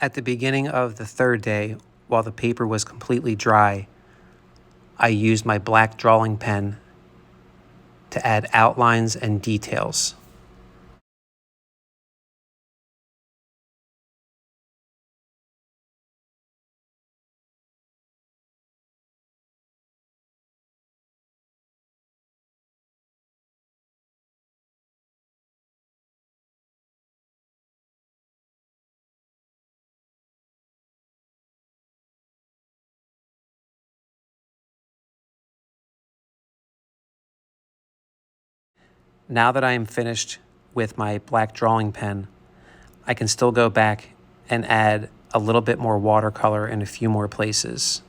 At the beginning of the third day, while the paper was completely dry, I used my black drawing pen to add outlines and details. Now that I am finished with my black drawing pen, I can still go back and add a little bit more watercolor in a few more places.